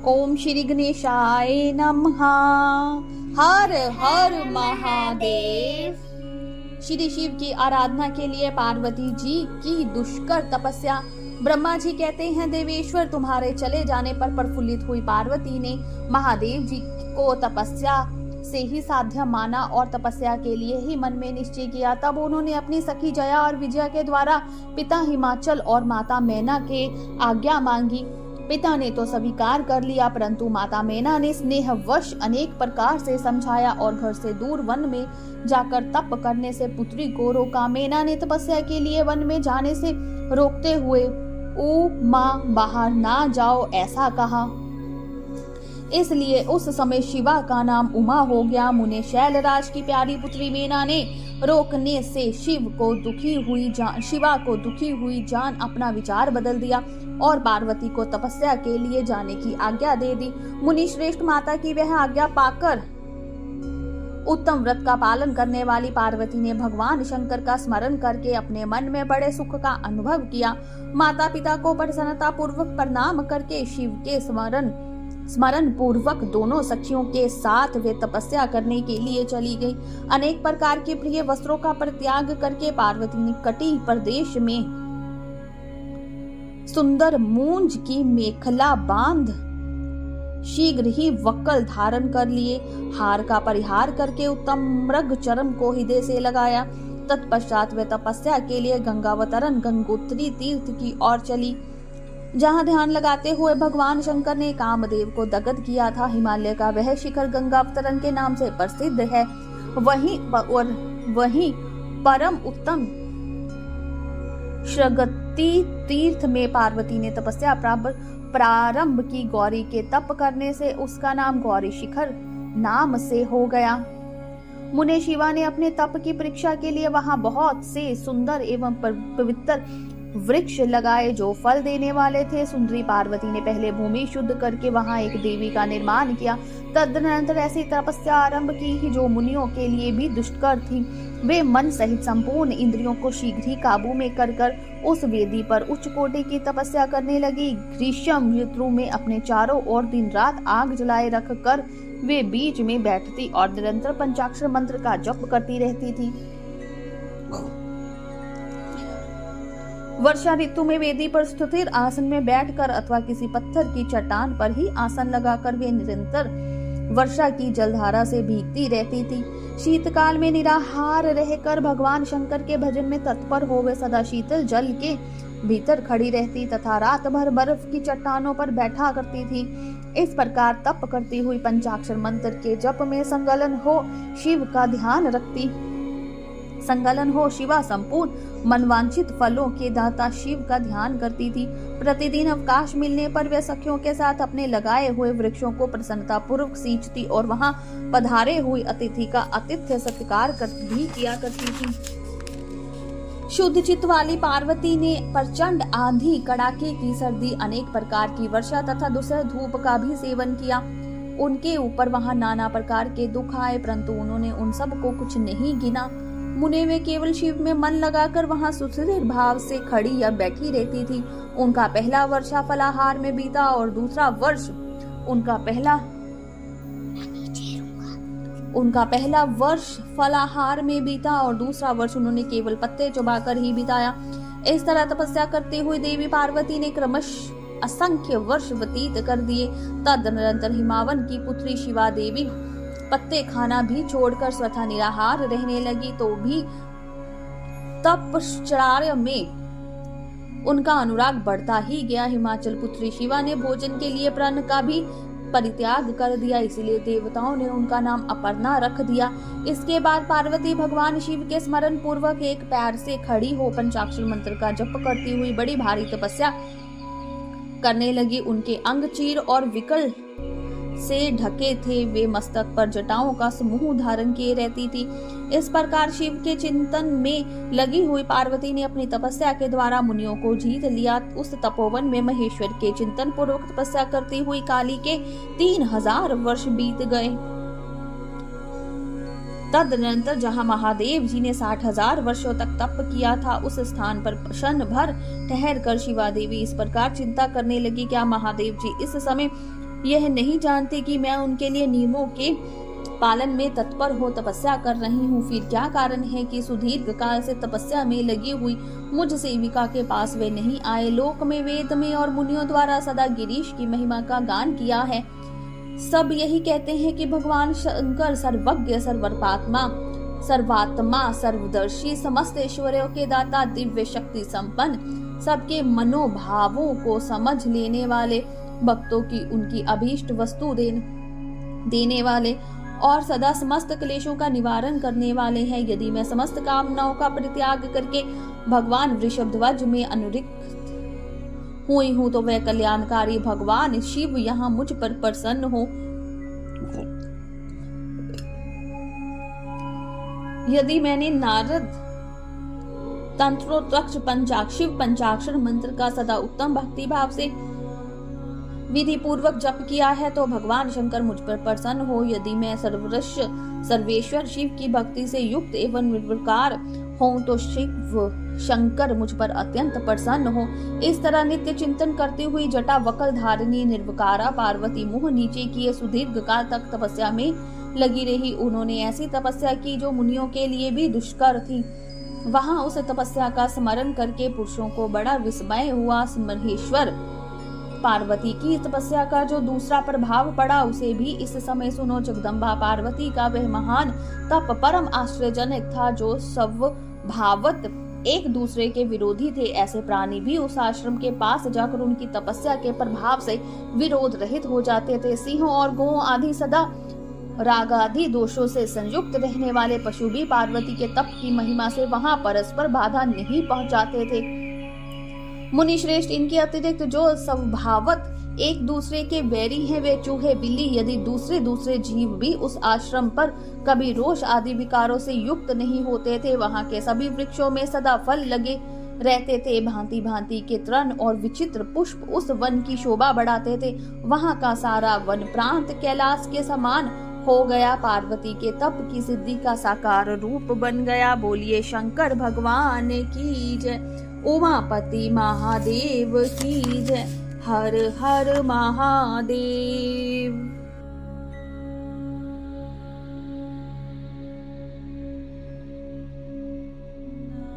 ओम श्री गणेशाय नमः। हर हर महादेव। श्री शिव की आराधना के लिए पार्वती जी की दुष्कर तपस्या। ब्रह्मा जी कहते हैं, देवेश्वर तुम्हारे चले जाने पर प्रफुल्लित हुई पार्वती ने महादेव जी को तपस्या से ही साध्य माना और तपस्या के लिए ही मन में निश्चय किया। तब उन्होंने अपनी सखी जया और विजया के द्वारा पिता हिमाचल और माता मैना के आज्ञा मांगी। पिता ने तो स्वीकार कर लिया, परंतु माता मैना ने स्नेहवश अनेक प्रकार से समझाया और घर से दूर वन में जाकर तप करने से पुत्री को रोका। मैना ने तपस्या के लिए वन में जाने से रोकते हुए ओ माँ बाहर ना जाओ ऐसा कहा। इसलिए उस समय शिवा का नाम उमा हो गया। मुने शैलराज की प्यारी पुत्री मैना ने रोकने से शिवा को दुखी हुई जान अपना विचार बदल दिया और पार्वती को तपस्या के लिए जाने की आज्ञा दे दी। मुनि श्रेष्ठ माता की वह आज्ञा पाकर उत्तम व्रत का पालन करने वाली पार्वती ने भगवान शंकर का स्मरण करके अपने मन में बड़े सुख का अनुभव किया। माता पिता को प्रसन्नता पूर्वक प्रणाम करके शिव के स्मरण पूर्वक दोनों सखियों के साथ वे तपस्या करने के लिए चली गई। अनेक प्रकार के प्रिय वस्त्रों का परित्याग करके पार्वती ने कटी प्रदेश में सुंदर मूंज की मेखला बांध शीघ्र ही वक्कल धारण कर लिए। हार का परिहार करके उत्तम मृग चरम को हृदय से लगाया। तत्पश्चात वे तपस्या के लिए गंगावतरण गंगोत्री तीर्थ की ओर चली, जहाँ ध्यान लगाते हुए भगवान शंकर ने कामदेव को दग्ध किया था। हिमालय का वह शिखर गंगावतरण के नाम से प्रसिद्ध है। वहीं परम उत्तम श्रगति तीर्थ में पार्वती ने तपस्या प्रारंभ की। गौरी के तप करने से उसका नाम गौरी शिखर नाम से हो गया। मुने शिवा ने अपने तप की परीक्षा के लिए वहां बहुत से सुंदर एवं पवित्र वृक्ष लगाए जो फल देने वाले थे। सुंदरी पार्वती ने पहले भूमि शुद्ध करके वहां एक देवी का निर्माण किया। तदनंतर ऐसी तपस्या आरंभ की जो मुनियों के लिए भी दुष्कर थी। वे मन सहित संपूर्ण इंद्रियों को शीघ्र ही काबू में कर उस वेदी पर उच्च कोटि की तपस्या करने लगी। ग्रीष्म ऋतु में अपने चारों ओर दिन रात आग जलाए रख कर वे बीच में बैठती और निरंतर पंचाक्षर मंत्र का जप करती रहती थी। वर्षा ऋतु में वेदी पर स्थिर आसन में बैठकर अथवा किसी पत्थर की चट्टान पर ही आसन लगाकर वे निरंतर वर्षा की जलधारा से भीगती रहती थी। शीतकाल में निराहार रहकर भगवान शंकर के भजन में तत्पर हो वे सदा शीतल जल के भीतर खड़ी रहती तथा रात भर बर्फ की चट्टानों पर बैठा करती थी। इस प्रकार तप करती हुई पंचाक्षर मंत्र के जप में संलग्न हो शिव का ध्यान रखती। शिवा संपूर्ण मनवांछित फलों के दाता शिव का ध्यान करती थी। प्रतिदिन अवकाश मिलने पर वे सखियों के साथ अपने लगाए हुए वृक्षों को प्रसन्नता पूर्वक सींचती और वहां पधारे हुए अतिथि का आतिथ्य सत्कार भी किया करती थी। शुद्ध चित्त वाली पार्वती ने प्रचंड आंधी, कड़ाके की सर्दी, अनेक प्रकार की वर्षा तथा दूसरे धूप का भी सेवन किया। उनके ऊपर वहां नाना प्रकार के दुख आए, परंतु उन्होंने उन सब को कुछ नहीं गिना। मुने वे केवल शिव में मन लगाकर वहां सुदृढ़ भाव से खड़ी या बैठी रहती थी। उनका पहला वर्ष फलाहार में बीता और दूसरा वर्ष उन्होंने केवल पत्ते चबाकर ही बिताया। इस तरह तपस्या करते हुए देवी पार्वती ने क्रमशः असंख्य वर्ष व्यतीत कर दिए। तदनंतर हिमावन की पुत्री शिवा देवी पत्ते खाना भी छोड़कर स्वतः निराहार रहने लगी, तो भी तपश्चर्या में उनका अनुराग बढ़ता ही गया। हिमाचल पुत्री शिवा ने भोजन के लिए प्राण का भी परित्याग कर दिया, इसलिए देवताओं ने उनका नाम अपर्णा रख दिया। इसके बाद पार्वती भगवान शिव के स्मरण पूर्वक एक पैर से खड़ी हो पंचाक्षर मंत्र का जप करती हुई बड़ी भारी तपस्या करने लगी। उनके अंग चीर और विकल से ढके थे। वे मस्तक पर जटाओं का समूह धारण किए रहती थी। इस प्रकार शिव के चिंतन में लगी हुई पार्वती ने अपनी तपस्या के द्वारा मुनियों को जीत लिया। उस तपोवन में महेश्वर के चिंतन पूर्वक तपस्या करती हुई काली के 3000 वर्ष बीत गए। तदनंतर जहाँ महादेव जी ने 60,000 वर्षों तक तप किया था, उस स्थान पर क्षण भर ठहर कर शिवा देवी इस प्रकार चिंता करने लगी, क्या महादेव जी इस समय यह नहीं जानते कि मैं उनके लिए नियमों के पालन में तत्पर हो तपस्या कर रही हूँ। फिर क्या कारण है कि सुदीर्घ काल से तपस्या में लगी हुई मुझ सेविका के पास वे नहीं आए? लोक में, वेद में और मुनियों द्वारा सदा गिरीश की महिमा का गान किया है। सब यही कहते हैं कि भगवान शंकर सर्वज्ञ, सर्वात्मा, सर्वदर्शी, समस्त ऐश्वर्यों के दाता, दिव्य शक्ति संपन्न, सबके मनोभावों को समझ लेने वाले, भक्तों की उनकी अभीष्ट वस्तु देने वाले और सदा समस्त क्लेशों का निवारण करने वाले हैं। यदि मैं समस्त कामनाओं का परित्याग करके भगवान वृषभध्वज में अनुरक्त हुई हूँ तो वह कल्याणकारी भगवान शिव यहाँ मुझ पर प्रसन्न हो। यदि मैंने नारद तंत्रोक्त पंचाक्षर पंचाक्षर मंत्र का सदा उत्तम भक्ति भाव से विधि पूर्वक जप किया है तो भगवान शंकर मुझ पर प्रसन्न हो। यदि मैं सर्वेश्वर शिव की भक्ति से युक्त एवं निर्विकार हूँ तो शिव शंकर मुझ पर अत्यंत प्रसन्न हो। इस तरह नित्य चिंतन करती हुई जटा वकल धारिणी निर्विकारा पार्वती मुंह नीचे किए सुदीर्घ काल तक तपस्या में लगी रही। उन्होंने ऐसी तपस्या की जो मुनियों के लिए भी दुष्कर थी। वहां उस तपस्या का स्मरण करके पुरुषों को बड़ा विस्मय हुआ। महेश्वर पार्वती की तपस्या का जो दूसरा प्रभाव पड़ा उसे भी इस समय सुनो। जगदम्बा पार्वती का वह महान तप परम आश्चर्यजनक था। जो स्वभावत एक दूसरे के विरोधी थे, ऐसे प्राणी भी उस आश्रम के पास जाकर उनकी तपस्या के प्रभाव से विरोध रहित हो जाते थे। सिंहों और गौओं आदि सदा राग आदि दोषों से संयुक्त रहने वाले पशु भी पार्वती के तप की महिमा से वहां परस्पर बाधा नहीं पहुंचाते थे। मुनि श्रेष्ठ, इनके अतिरिक्त जो स्वभावत एक दूसरे के वैरी हैं वे चूहे, बिल्ली, यदि दूसरे जीव भी उस आश्रम पर कभी रोष आदि विकारों से युक्त नहीं होते थे। वहां के सभी वृक्षों में सदा फल लगे रहते थे। भांति भांति के तृण और विचित्र पुष्प उस वन की शोभा बढ़ाते थे। वहां का सारा वन प्रांत कैलाश के समान हो गया। पार्वती के तप की सिद्धि का साकार रूप बन गया। बोलिए शंकर भगवान की जय। उमापति महादेव की जय। हर हर महादेव।